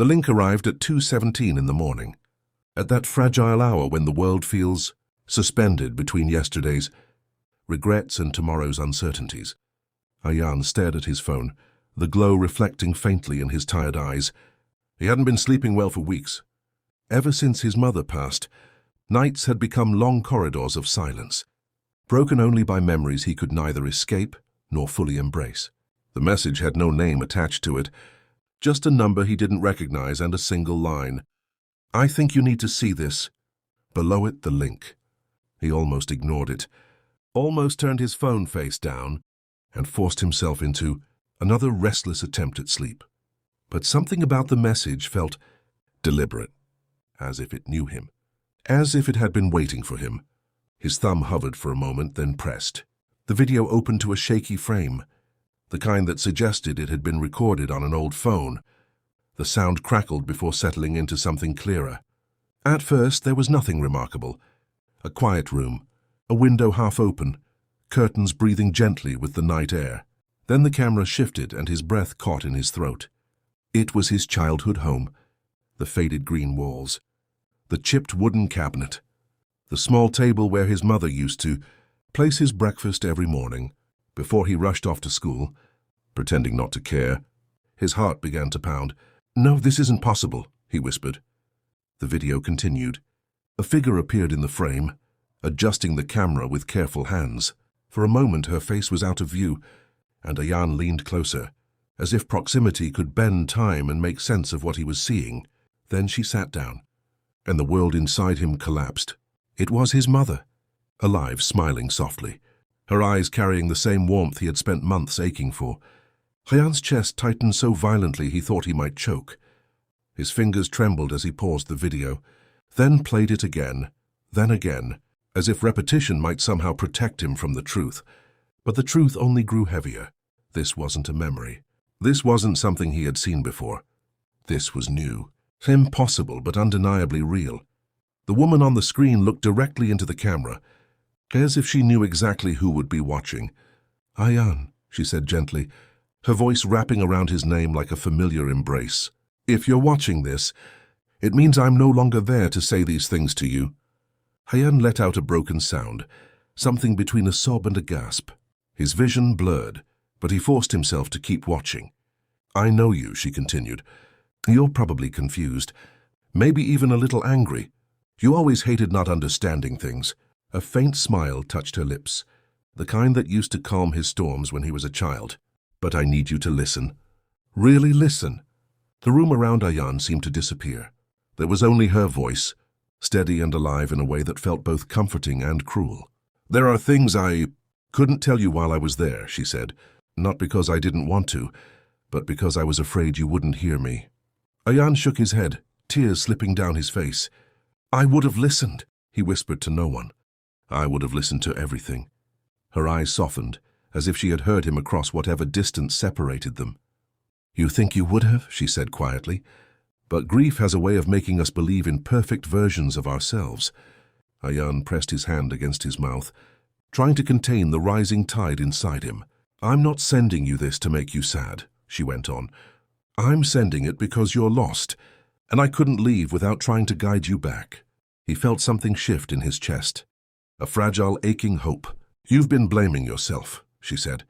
The link arrived at 2:17 in the morning, at that fragile hour when the world feels suspended between yesterday's regrets and tomorrow's uncertainties. Ayan stared at his phone, the glow reflecting faintly in his tired eyes. He hadn't been sleeping well for weeks. Ever since his mother passed, nights had become long corridors of silence, broken only by memories he could neither escape nor fully embrace. The message had no name attached to it, just a number he didn't recognize and a single line. "I think you need to see this." Below it, the link. He almost ignored it, almost turned his phone face down, and forced himself into another restless attempt at sleep. But something about the message felt deliberate, as if it knew him, as if it had been waiting for him. His thumb hovered for a moment, then pressed. The video opened to a shaky frame, the kind that suggested it had been recorded on an old phone. The sound crackled before settling into something clearer. At first, there was nothing remarkable. A quiet room, a window half open, curtains breathing gently with the night air. Then the camera shifted and his breath caught in his throat. It was his childhood home, the faded green walls, the chipped wooden cabinet, the small table where his mother used to place his breakfast every morning before he rushed off to school, pretending not to care. His heart began to pound. "No, this isn't possible," he whispered. The video continued. A figure appeared in the frame, adjusting the camera with careful hands. For a moment her face was out of view, and Ayan leaned closer, as if proximity could bend time and make sense of what he was seeing. Then she sat down, and the world inside him collapsed. It was his mother, alive, smiling softly, her eyes carrying the same warmth he had spent months aching for. Ayan's chest tightened so violently he thought he might choke. His fingers trembled as he paused the video, then played it again, then again, as if repetition might somehow protect him from the truth. But the truth only grew heavier. This wasn't a memory. This wasn't something he had seen before. This was new, impossible but undeniably real. The woman on the screen looked directly into the camera, as if she knew exactly who would be watching. "Ayan," she said gently, her voice wrapping around his name like a familiar embrace. "If you're watching this, it means I'm no longer there to say these things to you." Ayan let out a broken sound, something between a sob and a gasp. His vision blurred, but he forced himself to keep watching. "I know you," she continued. "You're probably confused, maybe even a little angry. You always hated not understanding things." A faint smile touched her lips, the kind that used to calm his storms when he was a child. "But I need you to listen. Really listen." The room around Ayan seemed to disappear. There was only her voice, steady and alive in a way that felt both comforting and cruel. "There are things I couldn't tell you while I was there," she said, "not because I didn't want to, but because I was afraid you wouldn't hear me." Ayan shook his head, tears slipping down his face. "I would have listened," he whispered to no one. "I would have listened to everything." Her eyes softened, as if she had heard him across whatever distance separated them. "You think you would have?" she said quietly. "But grief has a way of making us believe in perfect versions of ourselves." Ayan pressed his hand against his mouth, trying to contain the rising tide inside him. "I'm not sending you this to make you sad," she went on. "I'm sending it because you're lost, and I couldn't leave without trying to guide you back." He felt something shift in his chest, a fragile, aching hope. "You've been blaming yourself," she said,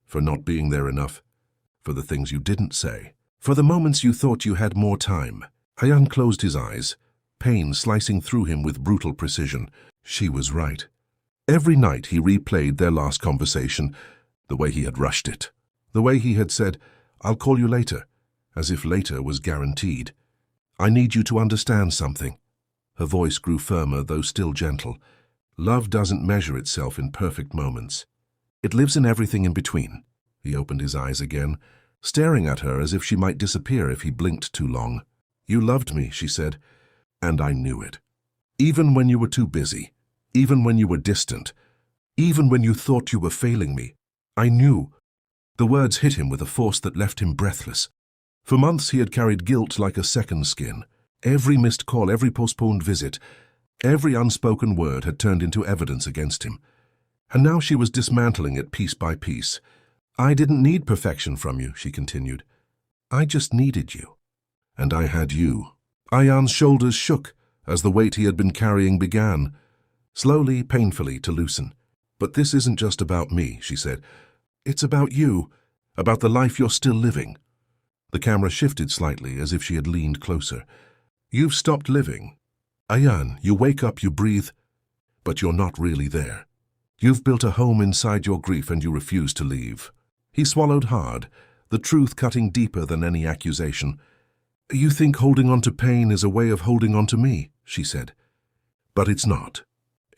"for not being there enough, for the things you didn't say, for the moments you thought you had more time." Ayan closed his eyes, pain slicing through him with brutal precision. She was right. Every night he replayed their last conversation, the way he had rushed it, the way he had said, "I'll call you later," as if later was guaranteed. "I need you to understand something." Her voice grew firmer, though still gentle. "Love doesn't measure itself in perfect moments. It lives in everything in between." He opened his eyes again, staring at her as if she might disappear if he blinked too long. "You loved me," she said, "and I knew it. Even when you were too busy, even when you were distant, even when you thought you were failing me, I knew." The words hit him with a force that left him breathless. For months he had carried guilt like a second skin. Every missed call, every postponed visit, every unspoken word had turned into evidence against him. And now she was dismantling it piece by piece. "I didn't need perfection from you," she continued. "I just needed you." And I had you. Ayan's shoulders shook as the weight he had been carrying began, slowly, painfully, to loosen. But this isn't just about me, she said. It's about you, about the life you're still living. The camera shifted slightly as if she had leaned closer. You've stopped living. Ayan, you wake up, you breathe, but you're not really there. You've built a home inside your grief and you refuse to leave. He swallowed hard, the truth cutting deeper than any accusation. You think holding on to pain is a way of holding on to me, she said. But it's not.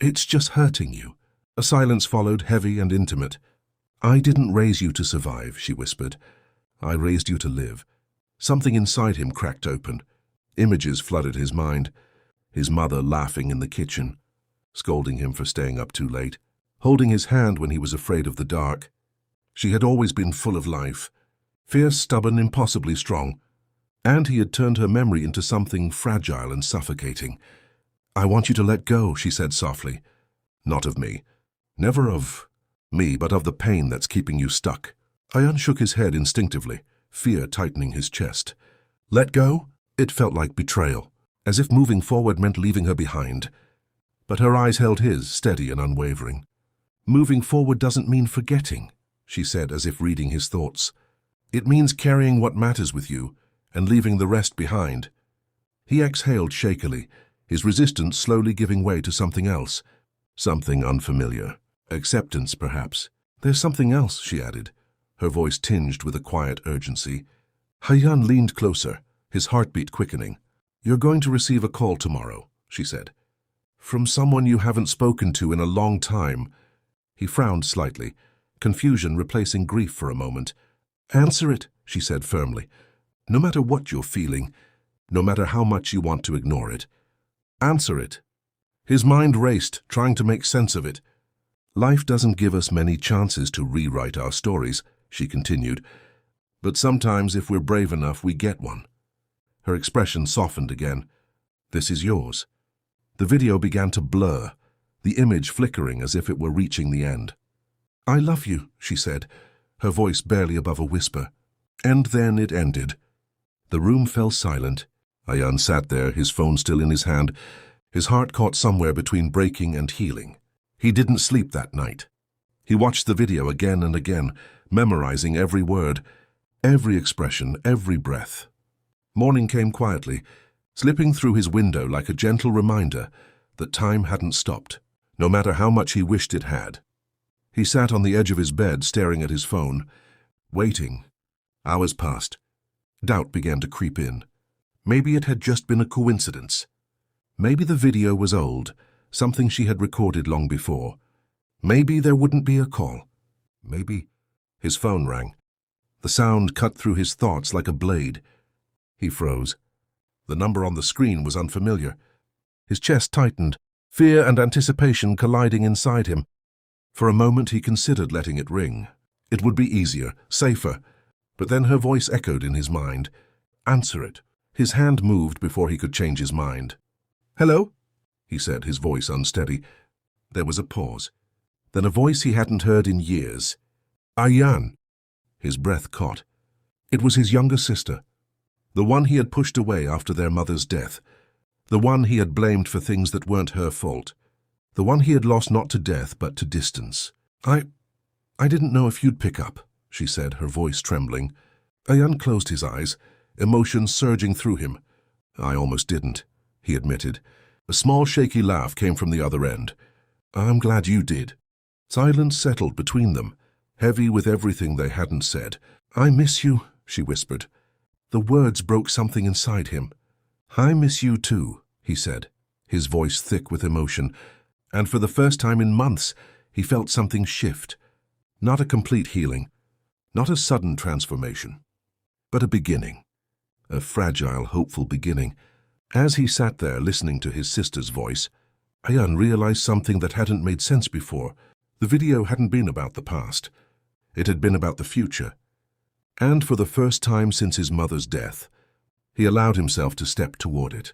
It's just hurting you. A silence followed, heavy and intimate. I didn't raise you to survive, she whispered. I raised you to live. Something inside him cracked open. Images flooded his mind. His mother laughing in the kitchen, scolding him for staying up too late, holding his hand when he was afraid of the dark. She had always been full of life, fierce, stubborn, impossibly strong. And he had turned her memory into something fragile and suffocating. I want you to let go, she said softly. Not of me. Never of me, but of the pain that's keeping you stuck. Ayan shook his head instinctively, fear tightening his chest. Let go? It felt like betrayal, as if moving forward meant leaving her behind. But her eyes held his, steady and unwavering. Moving forward doesn't mean forgetting, she said, as if reading his thoughts. It means carrying what matters with you and leaving the rest behind. He exhaled shakily, his resistance slowly giving way to something else, something unfamiliar. Acceptance, perhaps. There's something else, she added, her voice tinged with a quiet urgency. Ayan leaned closer, his heartbeat quickening. You're going to receive a call tomorrow, she said. From someone you haven't spoken to in a long time. He frowned slightly, confusion replacing grief for a moment. Answer it, she said firmly. No matter what you're feeling, no matter how much you want to ignore it. Answer it. His mind raced, trying to make sense of it. Life doesn't give us many chances to rewrite our stories, she continued. But sometimes, if we're brave enough, we get one. Her expression softened again. This is yours. The video began to blur, the image flickering as if it were reaching the end. I love you, she said, her voice barely above a whisper. And then it ended. The room fell silent. Ayan sat there, his phone still in his hand, his heart caught somewhere between breaking and healing. He didn't sleep that night. He watched the video again and again, memorizing every word, every expression, every breath. Morning came quietly, slipping through his window like a gentle reminder that time hadn't stopped, no matter how much he wished it had. He sat on the edge of his bed, staring at his phone, waiting. Hours passed. Doubt began to creep in. Maybe it had just been a coincidence. Maybe the video was old, something she had recorded long before. Maybe there wouldn't be a call. Maybe... His phone rang. The sound cut through his thoughts like a blade. He froze. The number on the screen was unfamiliar. His chest tightened, fear and anticipation colliding inside him. For a moment he considered letting it ring. It would be easier, safer. But then her voice echoed in his mind. Answer it. His hand moved before he could change his mind. Hello? He said, his voice unsteady. There was a pause. Then a voice he hadn't heard in years. Ayan. His breath caught. It was his younger sister. The one he had pushed away after their mother's death. The one he had blamed for things that weren't her fault. The one he had lost not to death, but to distance. I didn't know if you'd pick up, she said, her voice trembling. Ayan closed his eyes, emotion surging through him. I almost didn't, he admitted. A small shaky laugh came from the other end. I'm glad you did. Silence settled between them, heavy with everything they hadn't said. I miss you, she whispered. The words broke something inside him. I miss you too, he said, his voice thick with emotion. And for the first time in months, he felt something shift. Not a complete healing, not a sudden transformation, but a beginning. A fragile, hopeful beginning. As he sat there listening to his sister's voice, Ayan realized something that hadn't made sense before. The video hadn't been about the past. It had been about the future. And for the first time since his mother's death, he allowed himself to step toward it.